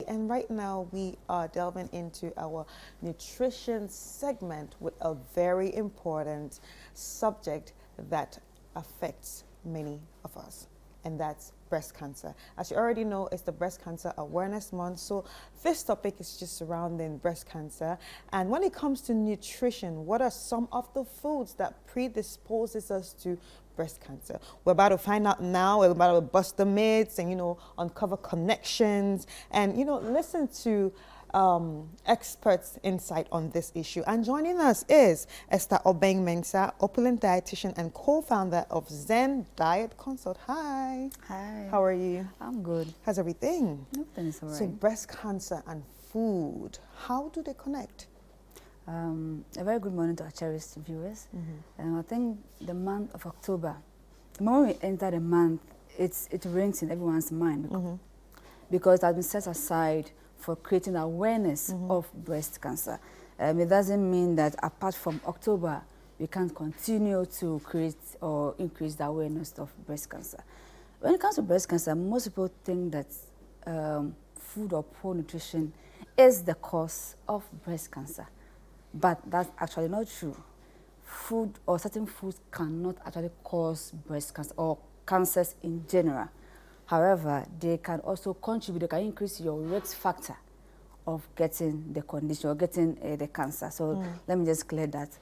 and right now we are delving into our nutrition segment with a very important subject that affects many of us, and that's breast cancer. As you already know, it's the Breast Cancer Awareness Month, so this topic is just surrounding breast cancer. And when it comes to nutrition, what are some of the foods that predisposes us to breast cancer? We're about to find out now. We're about to bust the myths and, uncover connections and, listen to experts' insight on this issue. And joining us is Esther Obeng-Mensah, opulent dietitian and co-founder of Zen Diet Consult. Hi. Hi. How are you? I'm good. How's everything? Everything's all right. So breast cancer and food, how do they connect? A very good morning to our cherished viewers. I think the month of October, the moment we enter the month, it rings in everyone's mind because it has been set aside for creating awareness of breast cancer. It doesn't mean that apart from October, we can't continue to create or increase the awareness of breast cancer. When it comes to breast cancer, most people think that food or poor nutrition is the cause of breast cancer. But that's actually not true. Food or certain foods cannot actually cause breast cancer or cancers in general. However, they can also contribute, they can increase your risk factor of getting the condition or getting the cancer. So let me just clear that.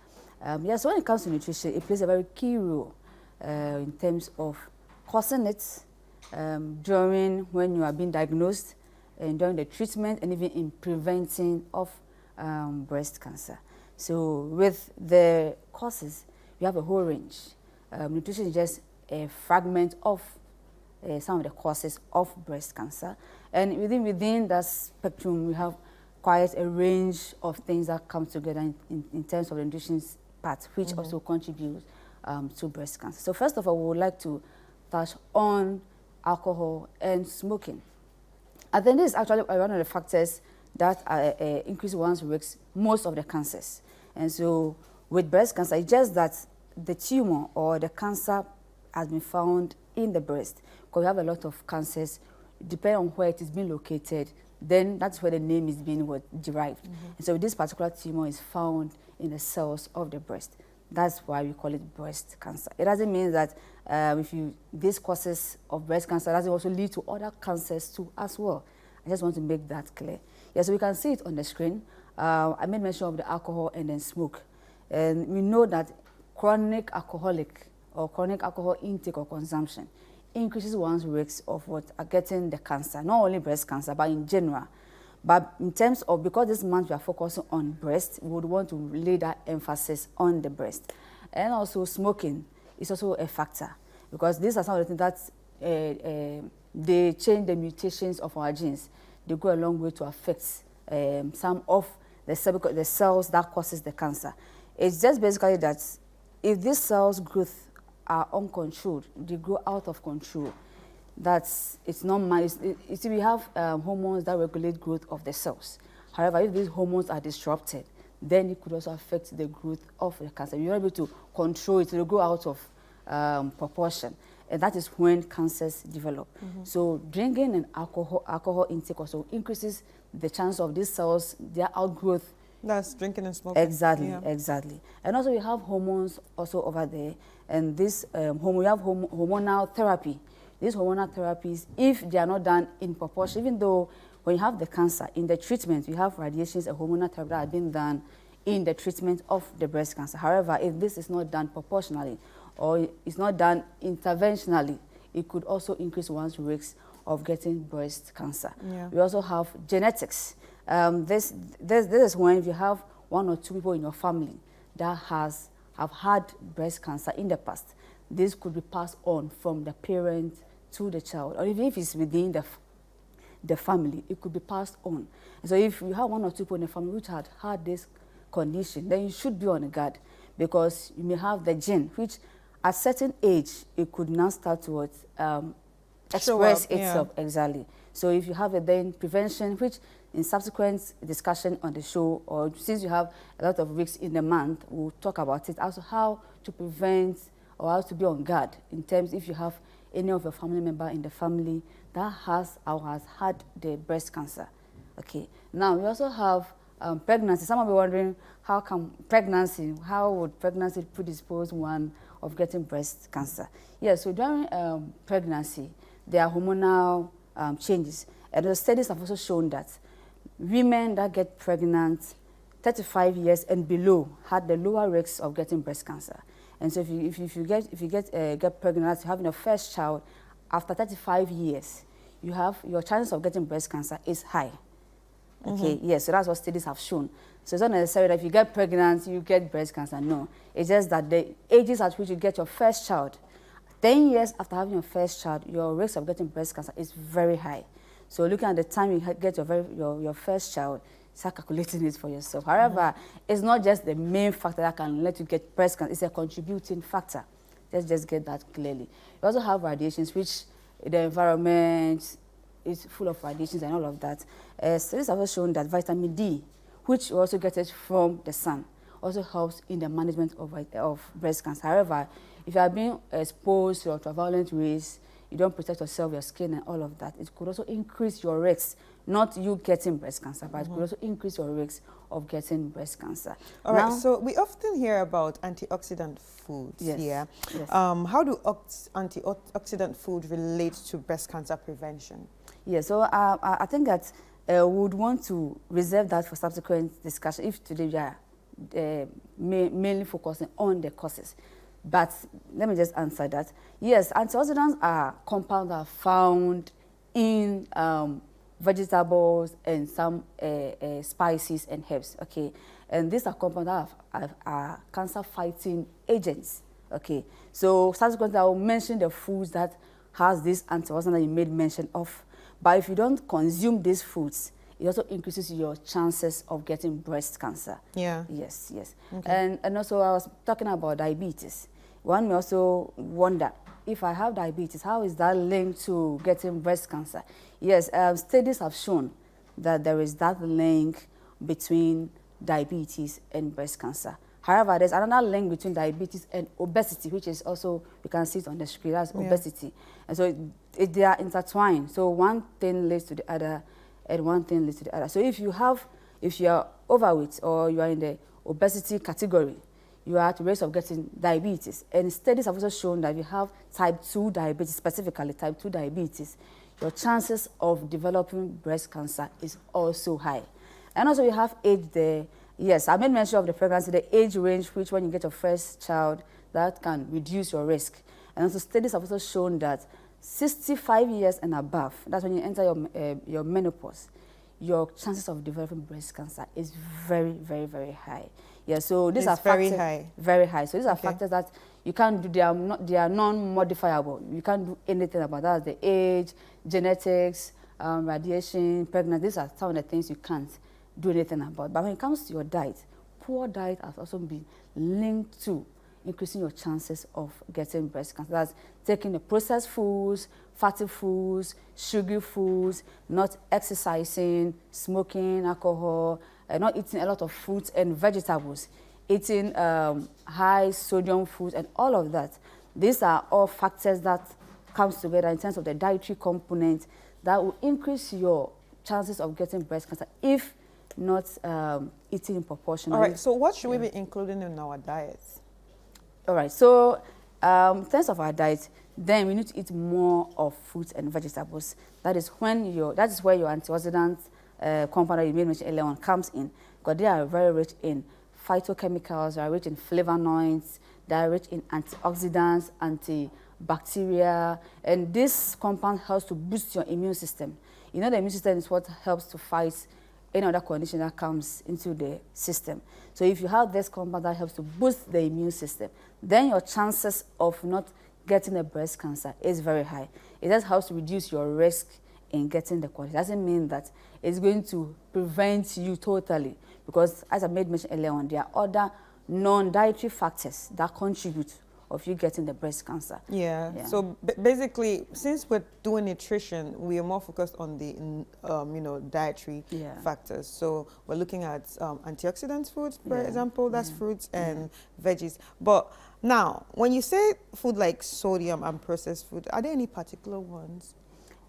Yes, when it comes to nutrition, it plays a very key role in terms of causing it during when you are being diagnosed, and during the treatment, and even in preventing of breast cancer. So with the causes, we have a whole range. Nutrition is just a fragment of some of the causes of breast cancer. And within that spectrum, we have quite a range of things that come together in terms of the nutrition part, which also contributes to breast cancer. So first of all, we would like to touch on alcohol and smoking. I think this is actually one of the factors that increase one's risk most of the cancers. And so with breast cancer, it's just that the tumor or the cancer has been found in the breast, because we have a lot of cancers, depending on where it is being located, then that's where the name is being derived. And so this particular tumor is found in the cells of the breast. That's why we call it breast cancer. It doesn't mean that these causes of breast cancer doesn't also lead to other cancers too as well. I just want to make that clear. Yeah, so we can see it on the screen. I made mention of the alcohol and then smoke. And we know that chronic alcoholic or chronic alcohol intake or consumption increases one's risk of getting the cancer, not only breast cancer, but in general. But in terms of, because this month we are focusing on breast, we would want to lay that emphasis on the breast. And also smoking is also a factor, because these are some of the things that they change the mutations of our genes. They go a long way to affect some of the cells that causes the cancer. It's just basically that if these cells' growth are uncontrolled, they grow out of control. It's normal. You see, we have hormones that regulate growth of the cells. However, if these hormones are disrupted, then it could also affect the growth of the cancer. You're able to control it, it will grow out of proportion. And that is when cancers develop. So drinking and alcohol intake also increases the chance of these cells, their outgrowth. That's drinking and smoking. Exactly, exactly. And also we have hormones also over there. And this we have hormonal therapy. These hormonal therapies, if they are not done in proportion, even though when you have the cancer, in the treatment, you have radiations and hormonal therapy that have been done in the treatment of the breast cancer. However, if this is not done proportionally or it's not done interventionally, it could also increase one's risk of getting breast cancer. We also have genetics. This is when if you have one or two people in your family that have had breast cancer in the past, this could be passed on from the parent to the child, or even if it's within the family, it could be passed on. So if you have one or two people in the family which had this condition, then you should be on guard, because you may have the gene, which at a certain age, it could now start to express itself. Exactly. So if you have it, then prevention, which in subsequent discussion on the show, or since you have a lot of risks in the month, we'll talk about it, also how to prevent or how to be on guard in terms if you have any of your family member in the family that has or has had the breast cancer. Okay. Now we also have pregnancy. Some will be wondering how would pregnancy predispose one of getting breast cancer? Yes. So during pregnancy, there are hormonal changes, and the studies have also shown that women that get pregnant 35 years and below had the lower risks of getting breast cancer. And so if you get pregnant after having your first child after 35 years, your chances of getting breast cancer is high. Okay, yes, so that's what studies have shown. So it's not necessary that if you get pregnant, you get breast cancer. No, it's just that the ages at which you get your first child, 10 years after having your first child, your risk of getting breast cancer is very high. So looking at the time you get your first child, start calculating it for yourself. However, it's not just the main factor that can let you get breast cancer. It's a contributing factor. Let's just get that clearly. You also have radiations, which the environment is full of radiations and all of that. Studies have also shown that vitamin D, which you also get it from the sun, also helps in the management of breast cancer. However, if you are being exposed to ultraviolet rays, you don't protect yourself, your skin and all of that, it could also increase your risk, not you getting breast cancer, but it could also increase your risk of getting breast cancer. All right, so we often hear about antioxidant foods. Yes. Yeah. Yes. How do antioxidant food relate to breast cancer prevention? Yeah, so I think that we would want to reserve that for subsequent discussion if today we are mainly focusing on the causes. But let me just answer that. Yes, antioxidants are compounds that are found in vegetables and some spices and herbs, okay? And these are compounds that are cancer-fighting agents, okay? So subsequently, I will mention the foods that has this antioxidant that you made mention of. But if you don't consume these foods, it also increases your chances of getting breast cancer. Yeah. Yes, yes. Okay. And also I was talking about diabetes. One may also wonder, if I have diabetes, how is that linked to getting breast cancer? Yes, studies have shown that there is that link between diabetes and breast cancer. However, there's another link between diabetes and obesity, which is also, you can see it on the screen, that's obesity. And so they are intertwined. So one thing leads to the other, and one thing leads to the other. So if you are overweight or you are in the obesity category, you are at risk of getting diabetes. And studies have also shown that if you have type 2 diabetes, specifically type 2 diabetes, your chances of developing breast cancer is also high. And also you have age there. Yes, I made mention of the pregnancy, the age range, which when you get your first child, that can reduce your risk. And also studies have also shown that 65 years and above, that's when you enter your menopause, your chances of developing breast cancer is very, very, very high. Yeah, so these are very factors, high. Very high. So these are factors that you can't do. They are non-modifiable. You can't do anything about that. The age, genetics, radiation, pregnancy. These are some of the things you can't do anything about. But when it comes to your diet, poor diet has also been linked to increasing your chances of getting breast cancer. That's taking the processed foods, fatty foods, sugary foods, not exercising, smoking, alcohol, not eating a lot of fruits and vegetables, eating high sodium foods and all of that. These are all factors that comes together in terms of the dietary component that will increase your chances of getting breast cancer if not eating in proportion. All right, so what should we be including in our diets? All right, so in terms of our diet, then we need to eat more of fruits and vegetables. That is where your antioxidant compound that you made mention earlier on comes in, because they are very rich in phytochemicals, they are rich in flavonoids, they are rich in antioxidants, antibacterial, and this compound helps to boost your immune system. You know, the immune system is what helps to fight any other condition that comes into the system. So if you have this compound that helps to boost the immune system, then your chances of not getting a breast cancer is very high. It just helps to reduce your risk in getting the condition. It doesn't mean that it's going to prevent you totally, because as I made mention earlier on, there are other non-dietary factors that contribute of you getting the breast cancer. Yeah. So basically, since we're doing nutrition, we are more focused on the dietary factors. So we're looking at antioxidant foods, for example, that's fruits and veggies. But now, when you say food like sodium and processed food, are there any particular ones?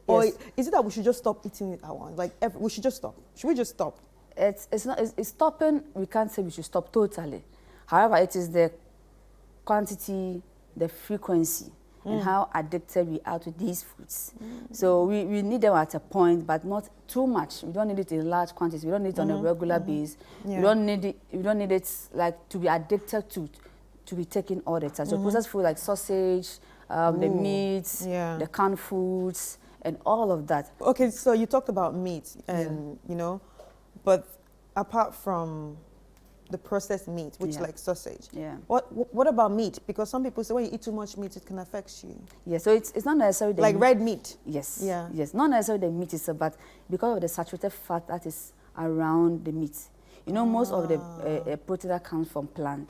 Or Yes. is it that we should just stop eating it at once? Like, we should just stop. Should we just stop? It's not, it's stopping, we can't say we should stop totally. However, it is the quantity, the frequency, and how addicted we are to these foods. So we need them at a point, but not too much. We don't need it in large quantities. We don't need it on a regular basis. Yeah. We don't need it. We don't need it like to be addicted to be taken all the time. So processed food like sausage, the meats, Yeah. the canned foods, and all of that. Okay, so you talked about meat, and you know, but apart from the processed meat, which Yeah. like sausage, Yeah. what about meat? Because some people say when you eat too much meat, it can affect you. Yeah. So it's not necessarily the Like meat. red meat. Yes. Yeah. Yes. Not necessarily the meat itself, but because of the saturated fat that is around the meat. You know, most of the protein that comes from plant,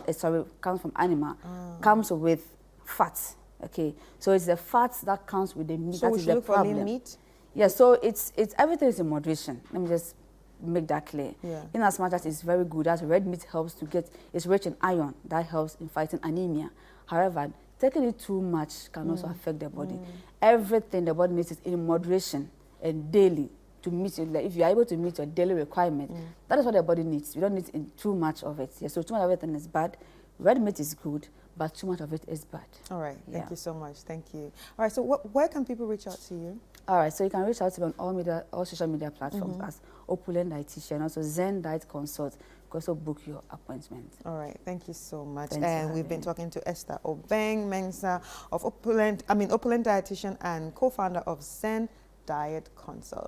comes from animal, comes with fat. Okay. So it's the fat that comes with the meat So that we is should the look for problem. lean meat. Yeah. So it's everything is in moderation. Let me just make that clear. Yeah. In as much as it's very good, as red meat helps to get, it's rich in iron, that helps in fighting anemia. However, taking it too much can also affect the body. Everything the body needs is in moderation and daily to meet it. Like if you are able to meet your daily requirement, that is what the body needs. You don't need in too much of it. Yeah, so too much of everything is bad. Red meat is good, but too much of it is bad. All right. Thank Yeah. you so much. Thank you. All right. So where can people reach out to you? All right, so you can reach out to me on all social media platforms as Opulent Dietitian, also Zen Diet Consult. You can also book your appointment. All right. Thank you so much. Thanks for And we've been having me. talking to Esther Obeng Mensah of Opulent Dietitian and co-founder of Zen Diet Consult.